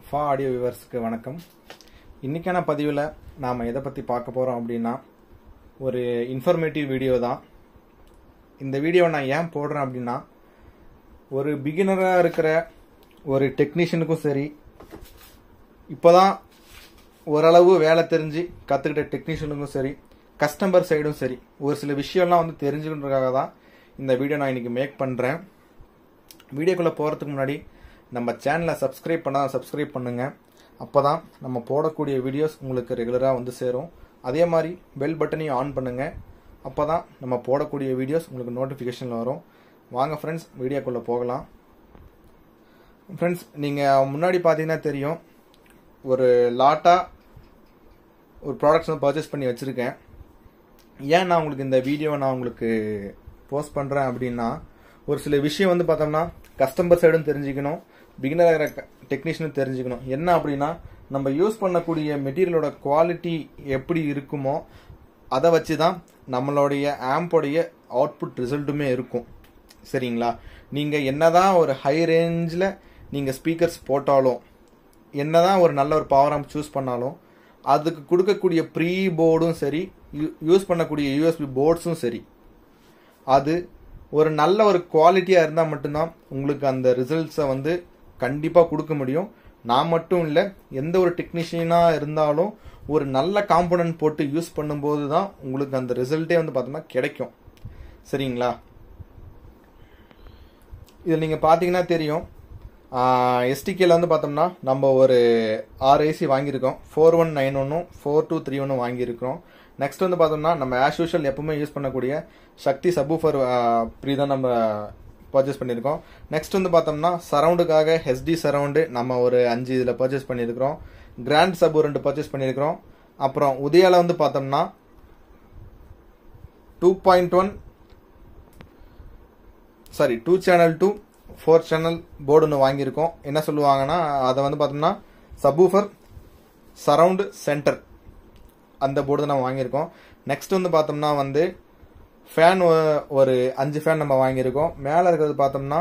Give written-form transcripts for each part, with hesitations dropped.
ஃபா ஆடியோ வியூவர்ஸ்க்கு வணக்கம். இன்றைக்கான பதிவில் நாம் எதை பற்றி பார்க்க போகிறோம் அப்படின்னா ஒரு இன்ஃபர்மேட்டிவ் வீடியோ தான். இந்த வீடியோவை நான் ஏன் போடுறேன் அப்படின்னா ஒரு பிகினராக இருக்கிற ஒரு டெக்னீஷியனுக்கும் சரி, இப்போ தான் ஓரளவு வேலை தெரிஞ்சு கற்றுக்கிட்ட டெக்னீஷியனுக்கும் சரி, கஸ்டமர் சைடும் சரி, ஒரு சில விஷயம்லாம் வந்து தெரிஞ்சுக்கிறதுக்காக தான் இந்த வீடியோ நான் இன்றைக்கி மேக் பண்ணுறேன். வீடியோக்குள்ளே போகிறதுக்கு முன்னாடி நம்ம சேனலை சப்ஸ்கிரைப் பண்ணால் சப்ஸ்கிரைப் பண்ணுங்கள். அப்போ தான் நம்ம போடக்கூடிய வீடியோஸ் உங்களுக்கு ரெகுலராக வந்து சேரும். அதே மாதிரி பெல் பட்டனையும் ஆன் பண்ணுங்கள். அப்போ தான் நம்ம போடக்கூடிய வீடியோஸ் உங்களுக்கு நோட்டிஃபிகேஷனில் வரும். வாங்க ஃப்ரெண்ட்ஸ், வீடியோக்குள்ளே போகலாம். ஃப்ரெண்ட்ஸ், நீங்கள் முன்னாடி பார்த்தீங்கன்னா தெரியும், ஒரு லாட்டாக ஒரு ப்ராடக்ட்ஸ் வந்து பர்ச்சேஸ் பண்ணி வச்சுருக்கேன். ஏன் நான் உங்களுக்கு இந்த வீடியோவை நான் உங்களுக்கு போஸ்ட் பண்ணுறேன் அப்படின்னா, ஒரு சில விஷயம் வந்து பார்த்தோம்னா கஸ்டமர் சைடும் தெரிஞ்சுக்கணும், பிகினராக இருக்கிற டெக்னீஷியனும் தெரிஞ்சுக்கணும். என்ன அப்படின்னா, நம்ம யூஸ் பண்ணக்கூடிய மெட்டீரியலோட குவாலிட்டி எப்படி இருக்குமோ அதை வச்சு தான் நம்மளுடைய ஆம்போடைய அவுட்புட் ரிசல்ட்டுமே இருக்கும். சரிங்களா? நீங்கள் என்னதான் ஒரு ஹை ரேஞ்சில் நீங்கள் ஸ்பீக்கர்ஸ் போட்டாலும், என்னதான் ஒரு நல்ல ஒரு பவர் ஆம்ப் சூஸ் பண்ணாலும், அதுக்கு கொடுக்கக்கூடிய ப்ரீ போர்டும் சரி, யூஸ் பண்ணக்கூடிய யூஎஸ்பி போர்ட்ஸும் சரி, அது ஒரு நல்ல ஒரு குவாலிட்டியாக இருந்தால் மட்டும்தான் உங்களுக்கு அந்த ரிசல்ட்ஸை வந்து கண்டிப்பாக கொடுக்க முடியும். நான் மட்டும் இல்லை, எந்த ஒரு டெக்னீஷியனாக இருந்தாலும் ஒரு நல்ல காம்போனன்ட் போட்டு யூஸ் பண்ணும்போது தான் உங்களுக்கு அந்த ரிசல்ட்டே வந்து பார்த்தோம்னா கிடைக்கும். சரிங்களா? இதில் நீங்கள் பார்த்தீங்கன்னா தெரியும், எஸ்டிகேல வந்து பார்த்தோம்னா நம்ம ஒரு 6 ஏசி வாங்கியிருக்கோம். 4191 4231 வாங்கியிருக்கிறோம். நெக்ஸ்ட் வந்து பார்த்தோம்னா நம்ம ஆஸ் யூஷுவல் எப்பவுமே யூஸ் பண்ணக்கூடிய சக்தி சப்வூஃபர் ப்ரீ தான் நம்ம பர்ச்சேஸ் பண்ணியிருக்கோம். நெக்ஸ்ட் வந்து பார்த்தோம்னா சரவுண்டுக்காக ஹெச்டி சரவுண்டு நம்ம ஒரு 5 இதில் பர்ச்சேஸ் பண்ணியிருக்கிறோம். கிராண்ட் சப் 2 பர்ச்சேஸ் பண்ணியிருக்கிறோம். அப்புறம் உதயாவில் வந்து பார்த்தோம்னா 2 சேனல் டு 4 சேனல் போர்டு ஒன்று வாங்கியிருக்கோம். என்ன சொல்லுவாங்கன்னா, அதை வந்து பார்த்தோம்னா சப்வூஃபர் சரவுண்டு சென்டர் அந்த போர்டு தான் நம்ம வாங்கியிருக்கோம். நெக்ஸ்ட் வந்து பார்த்தோம்னா வந்து ஃபேன் ஒரு 5 ஃபேன் நம்ம வாங்கியிருக்கோம். மேலே இருக்கிறது பார்த்தோம்னா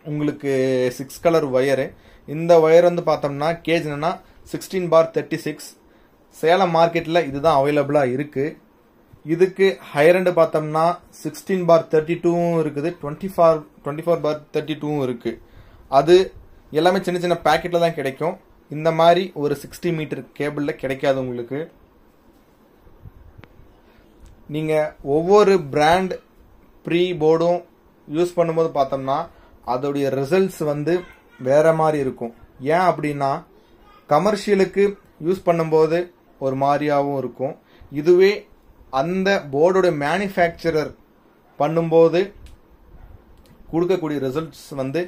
உங்களுக்கு 6 கலர் ஒயரு. இந்த ஒயர் வந்து பார்த்தோம்னா கேஜ் என்னன்னா 16/36. சேலம் மார்க்கெட்டில் இதுதான் அவைலபிளாக இருக்குது. இதுக்கு ஹையர் பார்த்தோம்னா 16/32 இருக்குது, 24/32 இருக்குது. அது எல்லாமே சின்ன சின்ன பேக்கெட்டில் தான் கிடைக்கும். இந்த மாதிரி ஒரு 60 மீட்டர் கேபிளில் கிடைக்காது உங்களுக்கு. நீங்கள் ஒவ்வொரு பிராண்ட் ப்ரீ போர்டும் யூஸ் பண்ணும்போது பார்த்தோம்னா அதோடைய ரிசல்ட்ஸ் வந்து வேற மாதிரி இருக்கும். ஏன் அப்படின்னா, கமர்ஷியலுக்கு யூஸ் பண்ணும்போது ஒரு மாதிரியாகவும் இருக்கும். இதுவே அந்த போர்டோட மேனுஃபேக்சரர் பண்ணும்போது கொடுக்கக்கூடிய ரிசல்ட்ஸ் வந்து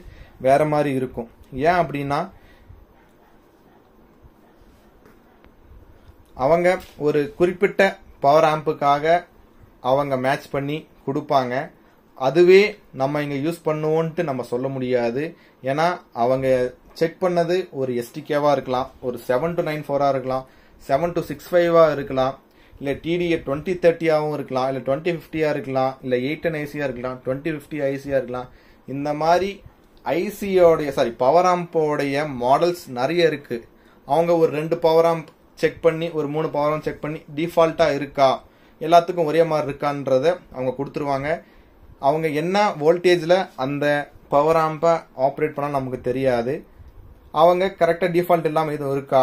வேற மாதிரி இருக்கும். ஏன் அப்படின்னா, அவங்க ஒரு குறிப்பிட்ட பவர் ஆம்புக்காக அவங்க மேட்ச் பண்ணி கொடுப்பாங்க. அதுவே நம்ம இங்கே யூஸ் பண்ணுவோன்ட்டு நம்ம சொல்ல முடியாது. ஏன்னா அவங்க செக் பண்ணது ஒரு எஸ்டிகேவாக இருக்கலாம், ஒரு 7294 இருக்கலாம், 7265 இருக்கலாம், இல்லை டிடிஏ 2030 இருக்கலாம், இல்லை 2050 இருக்கலாம், இல்லை 810 ஐசியாக இருக்கலாம், 2050 ஐசியாக இருக்கலாம். இந்த மாதிரி ஐசியோடைய பவர் ஆம்போடைய மாடல்ஸ் நிறைய இருக்கு. அவங்க ஒரு 2 பவர் ஆம்ப் செக் பண்ணி, ஒரு 3 பவர் ஆம்ப் செக் பண்ணி டிஃபால்ட்டாக இருக்கா, எல்லாத்துக்கும் ஒரே மாதிரி இருக்கான்றத அவங்க கொடுத்துருவாங்க. அவங்க என்ன வோல்டேஜில் அந்த பவர் ஆம்பை ஆப்ரேட் பண்ணால் நமக்கு தெரியாது. அவங்க கரெக்டாக டிஃபால்ட் இல்லாமல் எதுவும் இருக்கா,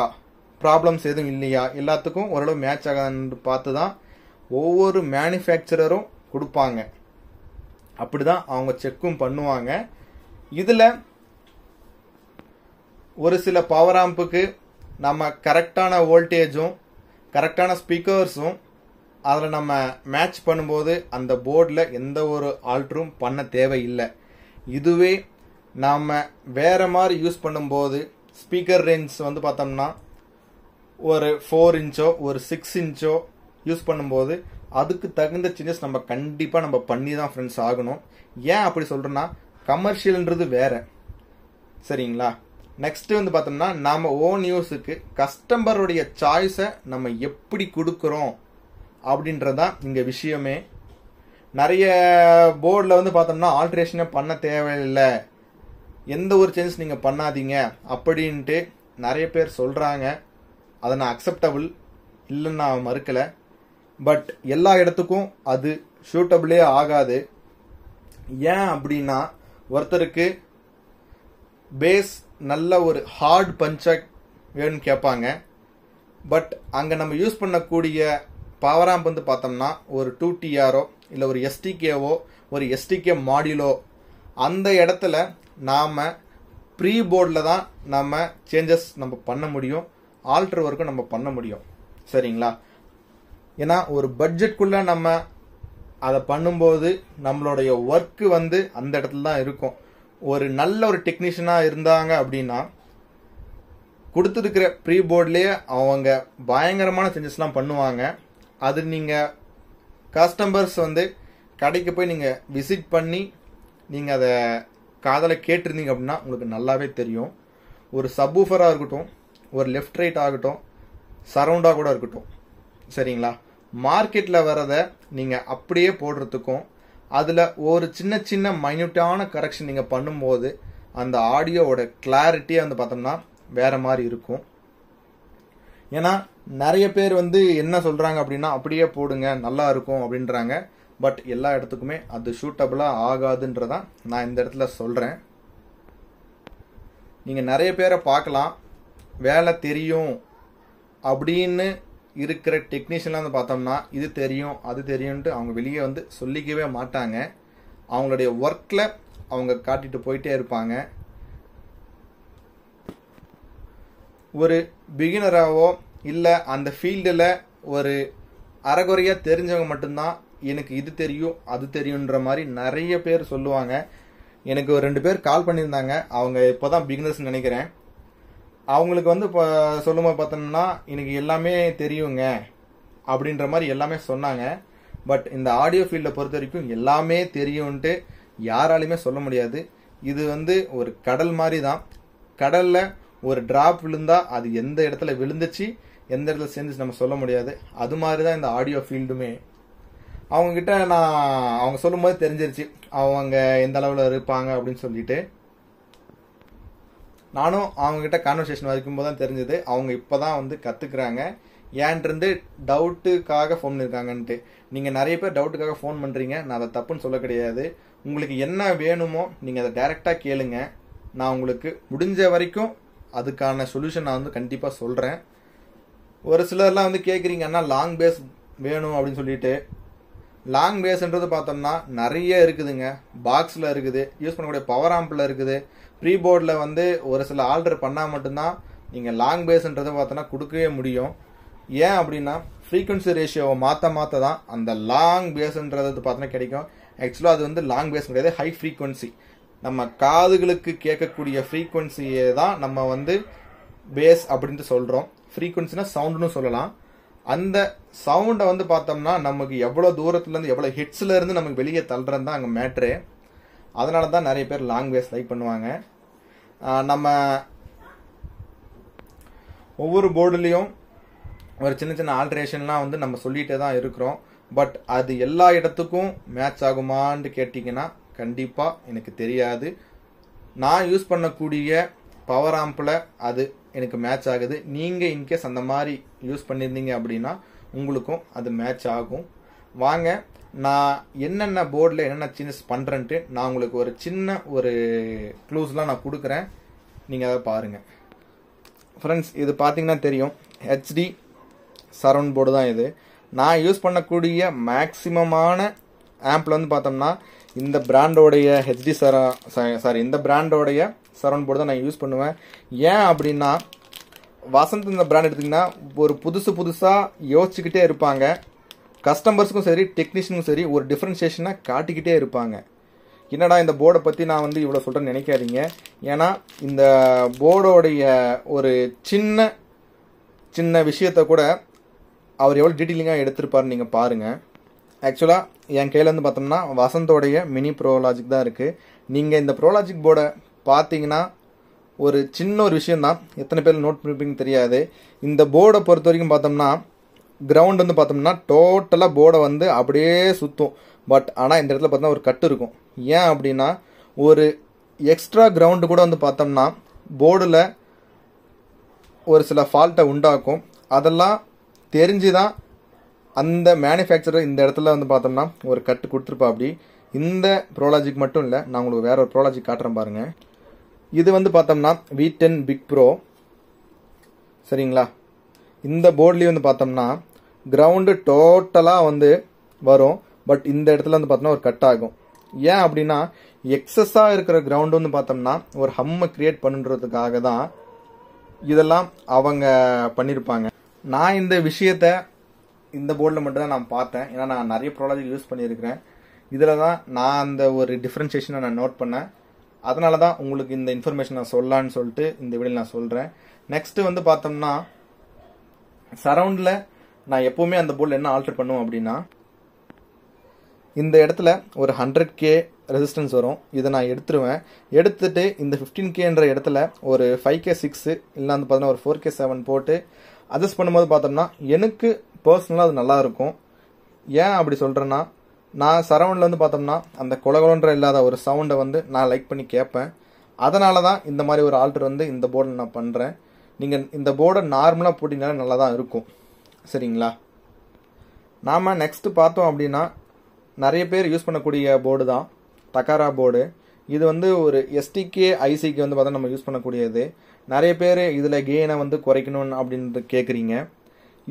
ப்ராப்ளம்ஸ் எதுவும் இல்லையா, எல்லாத்துக்கும் ஓரளவு மேட்ச் ஆகாதுன்னு பார்த்து தான் ஒவ்வொரு மேனுஃபேக்சரரும் கொடுப்பாங்க. அப்படி தான் அவங்க செக்கும் பண்ணுவாங்க. இதில் ஒரு சில பவர் ஆம்புக்கு நம்ம கரெக்டான வோல்டேஜும் கரெக்டான ஸ்பீக்கர்ஸும் அதில் நம்ம மேட்ச் பண்ணும்போது அந்த போர்டில் எந்த ஒரு ஆல்ட்ரும் பண்ண தேவையில்லை. இதுவே நாம் வேற மாதிரி யூஸ் பண்ணும்போது ஸ்பீக்கர் ரேஞ்ச் வந்து பார்த்தோம்னா ஒரு 4 இன்ச்சோ ஒரு 6 இன்ச்சோ யூஸ் பண்ணும்போது அதுக்கு தகுந்த சேஞ்சஸ் நம்ம கண்டிப்பாக நம்ம பண்ணி தான் ஃப்ரெண்ட்ஸ் ஆகணும். ஏன் அப்படி சொல்கிறேன்னா, கமர்ஷியல்ன்றது வேற. சரிங்களா? நெக்ஸ்ட் வந்து பார்த்தோம்னா நாம ஓன் யூஸுக்கு கஸ்டமருடைய சாய்ஸை நம்ம எப்படி கொடுக்குறோம் அப்படின்றதான் இங்கே விஷயமே. நிறைய போர்டில் வந்து பார்த்தோம்னா ஆல்ட்ரேஷனே பண்ண தேவையில்லை, எந்த ஒரு சேஞ்சஸ் நீங்கள் பண்ணாதீங்க அப்படின்ட்டு நிறைய பேர் சொல்கிறாங்க, அதை நான் அக்செப்டபிள் இல்லைன்னு நான் மறுக்கலை. பட் எல்லா இடத்துக்கும் அது சூட்டபிளே ஆகாது. ஏன் அப்படின்னா, ஒருத்தருக்கு பேஸ் நல்ல ஒரு ஹார்ட் பஞ்சாக வேணும்னு கேட்பாங்க. பட் அங்கே நம்ம யூஸ் பண்ணக்கூடிய பவர் ஆம்ப் வந்து பார்த்தோம்னா ஒரு 2TRஓ இல்லை ஒரு STKவோ ஒரு STK மாடியூலோ, அந்த இடத்துல நாம் ப்ரீ போர்டில் தான் நம்ம சேஞ்சஸ் நம்ம பண்ண முடியும், ஆல்டர் ஒர்க்கும் நம்ம பண்ண முடியும். சரிங்களா? ஏன்னா ஒரு பட்ஜெட்குள்ளே நம்ம அதை பண்ணும்போது நம்மளுடைய ஒர்க்கு வந்து அந்த இடத்துல தான் இருக்கும். ஒரு நல்ல ஒரு டெக்னீஷியனாக இருந்தாங்க அப்படின்னா கொடுத்துருக்கிற ப்ரீ போர்ட்லேயே அவங்க பயங்கரமான சேஞ்சஸ்லாம் பண்ணுவாங்க. அது நீங்கள் கஸ்டமர்ஸ் வந்து கடைக்கு போய் நீங்கள் விசிட் பண்ணி நீங்கள் அதை காதில் கேட்டிருந்தீங்க அப்படின்னா உங்களுக்கு நல்லாவே தெரியும். ஒரு சப்வூஃபராக இருக்கட்டும், ஒரு லெஃப்ட் ரைட் ஆகட்டும், சரவுண்டாக கூட இருக்கட்டும், சரிங்களா, மார்க்கெட்டில் வரதை நீங்கள் அப்படியே போடுறதுக்கும் அதில் ஒரு சின்ன சின்ன மைன்யூட்டான கரெக்ஷன் நீங்கள் பண்ணும்போது அந்த ஆடியோவோட கிளாரிட்டியை வந்து பார்த்தோம்னா வேற மாதிரி இருக்கும். ஏன்னா நிறைய பேர் வந்து என்ன சொல்கிறாங்க அப்படின்னா அப்படியே போடுங்க நல்லா இருக்கும் அப்படின்றாங்க. பட் எல்லா இடத்துக்குமே அது சூட்டபிளாக ஆகாதுன்றதான் நான் இந்த இடத்துல சொல்கிறேன். நீங்கள் நிறைய பேரை பார்க்கலாம், வேலை தெரியும் அப்படின்னு இருக்கிற டெக்னீஷியன்லாம் வந்து பார்த்தோம்னா இது தெரியும் அது தெரியும்ன்ட்டு அவங்க வெளியே வந்து சொல்லிக்கவே மாட்டாங்க. அவங்களுடைய ஒர்க்கில் அவங்க காட்டிட்டு போயிட்டே இருப்பாங்க. ஒரு பிகினராகவோ இல்லை அந்த ஃபீல்டில் ஒரு அரைகுறையாக தெரிஞ்சவங்க மட்டும்தான் எனக்கு இது தெரியும் அது தெரியுன்ற மாதிரி நிறைய பேர் சொல்லுவாங்க. எனக்கு ஒரு 2 பேர் கால் பண்ணியிருந்தாங்க, அவங்க இப்போ தான் பிகினர்ஸ் நினைக்கிறேன். அவங்களுக்கு வந்து இப்போ சொல்லும்போது பார்த்தோம்னா எனக்கு எல்லாமே தெரியுங்க அப்படின்ற மாதிரி எல்லாமே சொன்னாங்க. பட் இந்த ஆடியோ ஃபீல்டை பொறுத்த வரைக்கும் எல்லாமே தெரியும்ன்ட்டு யாராலையுமே சொல்ல முடியாது. இது வந்து ஒரு கடல் மாதிரி தான். கடலில் ஒரு டிராப் விழுந்தா அது எந்த இடத்துல விழுந்துச்சு எந்த இடத்துல சேர்ந்துச்சு நம்ம சொல்ல முடியாது. அது மாதிரி தான் இந்த ஆடியோ ஃபீல்டுமே. அவங்கக்கிட்ட நான் அவங்க சொல்லும்போது தெரிஞ்சிருச்சு அவங்க எந்த அளவில் இருப்பாங்க அப்படின்னு சொல்லிட்டு. நானும் அவங்கக்கிட்ட கான்வர்சேஷன் வைக்கும்போது தான் தெரிஞ்சது அவங்க இப்போ தான் வந்து கற்றுக்குறாங்க. ஏன்ட்டு டவுட்டுக்காக ஃபோன் பண்ணியிருக்காங்கன்ட்டு. நீங்கள் நிறைய பேர் டவுட்டுக்காக ஃபோன் பண்ணுறீங்க, நான் அதை தப்புன்னு சொல்ல கிடையாது. உங்களுக்கு என்ன வேணுமோ நீங்கள் அதை டைரெக்டாக கேளுங்க. நான் உங்களுக்கு முடிஞ்ச வரைக்கும் அதுக்கான சொல்யூஷன் நான் வந்து கண்டிப்பாக சொல்கிறேன். ஒரு சிலர்லாம் வந்து கேட்குறீங்க அண்ணா லாங் பேஸ் வேணும் அப்படின்னு சொல்லிட்டு. லாங் பேஸ்ன்றது பார்த்தோம்னா நிறைய இருக்குதுங்க. பாக்ஸில் இருக்குது, யூஸ் பண்ணக்கூடிய பவர் ஆம்பில் இருக்குது, ப்ரீ போர்டில் வந்து ஒரு சில ஆல்டர் பண்ணால் மட்டும்தான் நீங்கள் லாங் பேஸ்ன்றதை பார்த்தோன்னா கொடுக்கவே முடியும். ஏன் அப்படின்னா ஃப்ரீக்வன்சி ரேஷியோவை மாற்ற தான் அந்த லாங் பேஸ்ன்றது பார்த்தோன்னா கிடைக்கும். ஆக்சுவலாக அது வந்து லாங் பேஸ் கிடையாது, ஹை ஃப்ரீக்வன்சி. நம்ம காதுகளுக்கு கேட்கக்கூடிய ஃப்ரீக்வன்சியை தான் நம்ம வந்து பேஸ் அப்படின்ட்டு சொல்கிறோம். ஃப்ரீக்வன்சினா சவுண்டுன்னு சொல்லலாம். அந்த சவுண்டை வந்து பார்த்தோம்னா நமக்கு எவ்வளோ தூரத்துலேருந்து எவ்வளோ ஹிட்ஸ்லேருந்து நமக்கு வெளியே தள்ளுறது தான் அங்கே மேட்ரு. அதனால தான் நிறைய பேர் லாங் பேஸ் லைக் பண்ணுவாங்க. நம்ம ஒவ்வொரு போர்டுலேயும் ஒரு சின்ன சின்ன ஆல்ட்ரேஷன்லாம் வந்து நம்ம சொல்லிகிட்டே தான் இருக்கிறோம். பட் அது எல்லா இடத்துக்கும் மேட்ச் ஆகுமான்னு கேட்டிங்கன்னா கண்டிப்பாக எனக்கு தெரியாது. நான் யூஸ் பண்ணக்கூடிய பவர் ஆம்பில் அது எனக்கு மேட்ச் ஆகுது. நீங்கள் இன்கேஸ் அந்த மாதிரி யூஸ் பண்ணியிருந்தீங்க அப்படின்னா உங்களுக்கும் அது மேட்ச் ஆகும். வாங்க, நான் என்னென்ன போர்டில் என்னென்ன சேஞ்சஸ் பண்ணுறேன்ட்டு நான் உங்களுக்கு ஒரு சின்ன ஒரு க்ளூஸ்லாம் நான் கொடுக்குறேன், நீங்கள் அதை பாருங்கள். ஃப்ரெண்ட்ஸ், இது பார்த்தீங்கன்னா தெரியும், HD சரவுண்ட் போர்டு தான் இது. நான் யூஸ் பண்ணக்கூடிய மேக்ஸிமமான ஆம்பில் வந்து பார்த்தோம்னா இந்த பிராண்டோடைய இந்த பிராண்டோடைய சரவுண்ட் போர்டு தான் நான் யூஸ் பண்ணுவேன். ஏன் அப்படின்னா வசந்த் இந்த பிராண்ட் எடுத்திங்கன்னா ஒரு புதுசாக யோசிச்சுக்கிட்டே இருப்பாங்க. கஸ்டமர்ஸுக்கும் சரி டெக்னீஷியனுக்கும் சரி ஒரு டிஃப்ரென்ஷியேஷனை காட்டிக்கிட்டே இருப்பாங்க. என்னடா இந்த போர்டை பற்றி நான் வந்து இவ்வளோ சொல்கிறேன்னு நினைக்காதீங்க. ஏன்னா இந்த போர்டோடைய ஒரு சின்ன விஷயத்தை கூட அவர் எவ்வளோ டீட்டெயிலிங்காக எடுத்திருப்பாருன்னு நீங்கள் பாருங்கள். ஆக்சுவலாக என் கையில் வந்து பார்த்தோம்னா வசந்தோடைய மினி ப்ரோலாஜிக் தான் இருக்குது. நீங்கள் இந்த ப்ரோலாஜிக் போர்டை பார்த்தீங்கன்னா ஒரு சின்ன ஒரு விஷயந்தான், எத்தனை பேர் நோட் பண்ணிருப்பீங்க தெரியாது. இந்த போர்டை பொறுத்த வரைக்கும் பார்த்தோம்னா கிரவுண்ட் வந்து பார்த்தோம்னா டோட்டலாக போர்டை வந்து அப்படியே சுற்றும். பட் ஆனால் இந்த இடத்துல பார்த்தோம்னா ஒரு கட்டு இருக்கும். ஏன் அப்படின்னா ஒரு எக்ஸ்ட்ரா கிரவுண்டு கூட வந்து பார்த்தோம்னா போர்டில் ஒரு சில ஃபால்ட்டை உண்டாக்கும். அதெல்லாம் தெரிஞ்சுதான் அந்த மேனுஃபேக்சரர் இந்த இடத்துல வந்து பார்த்தோம்னா ஒரு கட்டு கொடுத்துருப்பா. அப்படி இந்த ப்ரோலாஜிக் மட்டும் இல்லை, நான் உங்களுக்கு வேற ஒரு ப்ரோலாஜிக் காட்டுறேன் பாருங்க. இது வந்து பார்த்தோம்னா V10 பிக் ப்ரோ, சரிங்களா? இந்த போர்ட்லேயும் வந்து பார்த்தோம்னா கிரவுண்டு டோட்டலாக வந்து வரும். பட் இந்த இடத்துல வந்து பார்த்தோம்னா ஒரு கட் ஆகும். ஏன் அப்படின்னா எக்ஸஸாக இருக்கிற கிரவுண்டு வந்து பார்த்தோம்னா ஒரு ஹம்மை கிரியேட் பண்ணுறதுக்காக தான் இதெல்லாம் அவங்க பண்ணியிருப்பாங்க. நான் இந்த விஷயத்த இந்த போர்டில் மட்டும்தான் நான் பார்த்தேன். ஏன்னா நான் நிறைய ப்ரோலாஜிக் யூஸ் பண்ணியிருக்கிறேன். இதில் தான் நான் அந்த ஒரு டிஃப்ரென்ஷியேஷனை நான் நோட் பண்ணேன். அதனால தான் உங்களுக்கு இந்த இன்ஃபர்மேஷன் நான் சொல்லலான்னு சொல்லிட்டு இந்த வீடியோ நான் சொல்கிறேன். நெக்ஸ்ட் வந்து பார்த்தோம்னா சரவுண்டில் நான் எப்போவுமே அந்த போர்டில் என்ன ஆல்டர் பண்ணுவேன் அப்படின்னா, இந்த இடத்துல ஒரு 100K ரெசிஸ்டன்ஸ் வரும். இதை நான் எடுத்துருவேன். எடுத்துட்டு இந்த 15Kன்ற இடத்துல ஒரு 5K 6 இல்லை வந்து பார்த்தோன்னா ஒரு 4K 7 போட்டு அட்ஜஸ்ட் பண்ணும்போது பார்த்தோம்னா எனக்கு பர்சனலாக அது நல்லா இருக்கும். ஏன் அப்படி சொல்கிறேன்னா, நான் சரவுண்டில் வந்து பார்த்தோம்னா அந்த கொலகொலன்ற இல்லாத ஒரு சவுண்டை வந்து நான் லைக் பண்ணி கேட்பேன். அதனால தான் இந்த மாதிரி ஒரு ஆல்டர் வந்து இந்த போர்டில் நான் பண்ணுறேன். நீங்கள் இந்த போர்டை நார்மலாக போட்டிங்கனாலே நல்லா தான் இருக்கும், சரிங்களா? நாம் நெக்ஸ்ட்டு பார்த்தோம் அப்படின்னா நிறைய பேர் யூஸ் பண்ணக்கூடிய போர்டு தான் டக்காரா போர்டு. இது வந்து ஒரு STK ஐசிக்கு வந்து பார்த்தா நம்ம யூஸ் பண்ணக்கூடியது. நிறைய பேர் இதில் கெயினை வந்து குறைக்கணும் அப்படின்ட்டு கேட்குறீங்க.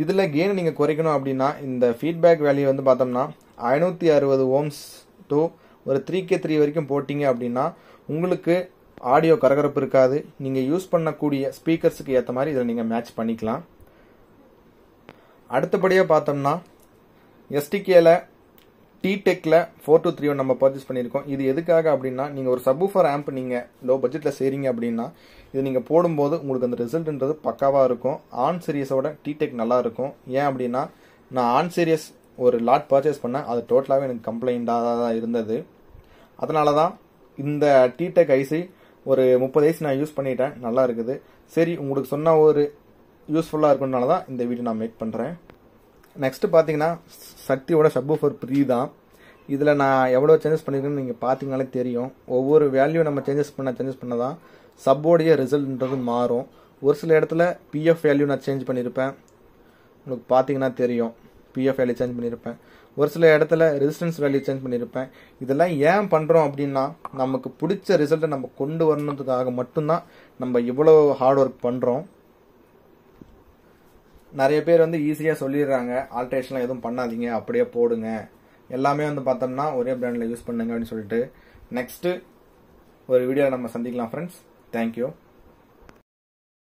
இதில் கெயினை நீங்கள் குறைக்கணும் அப்படின்னா இந்த ஃபீட்பேக் வேல்யூ வந்து பார்த்தோம்னா 560 ஓம்ஸ் டு ஒரு 3K3 வரைக்கும் போட்டிங்க அப்படின்னா உங்களுக்கு ஆடியோ கரகரப்பு இருக்காது. நீங்கள் யூஸ் பண்ணக்கூடிய ஸ்பீக்கர்ஸுக்கு ஏற்ற மாதிரி இதில் நீங்கள் மேட்ச் பண்ணிக்கலாம். அடுத்தபடியாக பார்த்தோம்னா STKல T-Techல 4231 நம்ம பர்ச்சேஸ் பண்ணியிருக்கோம். இது எதுக்காக அப்படின்னா, நீங்கள் ஒரு சப்வூஃபர் ஆம்ப் நீங்கள் லோ பட்ஜெட்டில் செய்கிறீங்க அப்படின்னா இது நீங்கள் போடும்போது உங்களுக்கு அந்த ரிசல்ட்ன்றது பக்காவாக இருக்கும். ஆன் சீரியஸோட T-Tech நல்லா இருக்கும். ஏன் அப்படின்னா நான் ஆன் சீரியஸ் ஒரு லாட் பர்ச்சேஸ் பண்ணேன். அது டோட்டலாகவே எனக்கு கம்ப்ளைண்ட்டாக தான் இருந்தது. அதனால தான் இந்த T-Tech ஐசி ஒரு 30 ஐசி நான் யூஸ் பண்ணிட்டேன், நல்லா இருக்குது. சரி, உங்களுக்கு சொன்ன ஒரு யூஸ்ஃபுல்லாக இருக்கும்னால தான் இந்த வீடியோ நான் மேக் பண்ணுறேன். நெக்ஸ்ட்டு பார்த்தீங்கன்னா சக்தியோட சப்வூஃபர் ப்ரீ தான். இதில் நான் எவ்வளோ சேஞ்சஸ் பண்ணியிருக்கேன்னு நீங்கள் பார்த்தீங்கனாலே தெரியும். ஒவ்வொரு வேல்யூ நம்ம சேஞ்சஸ் பண்ண தான் சப்போடைய ரிசல்ட்ன்றது மாறும். ஒரு சில இடத்துல PF வேல்யூ நான் சேஞ்ச் பண்ணியிருப்பேன், உங்களுக்கு பார்த்தீங்கன்னா தெரியும். PF வேல்யூ சேஞ்ச் பண்ணியிருப்பேன். ஒரு சில இடத்துல ரெசிஸ்டன்ஸ் வேல்யூ சேஞ்ச் பண்ணியிருப்பேன். இதெல்லாம் ஏன் பண்ணுறோம் அப்படின்னா நமக்கு பிடிச்ச ரிசல்ட்டை நம்ம கொண்டு வரணுன்றதுக்காக மட்டும்தான் நம்ம இவ்வளோ ஹார்ட் ஒர்க் பண்ணுறோம். நிறைய பேர் வந்து ஈஸியாக சொல்லிடுறாங்க, ஆல்ட்ரேஷன்லாம் எதுவும் பண்ணாதீங்க, அப்படியே போடுங்க, எல்லாமே வந்து பார்த்தோம்னா ஒரே பிராண்டில் யூஸ் பண்ணுங்க அப்படின்னு சொல்லிட்டு. நெக்ஸ்ட்டு ஒரு வீடியோவில் நம்ம சந்திக்கலாம் ஃப்ரெண்ட்ஸ். தேங்க்யூ.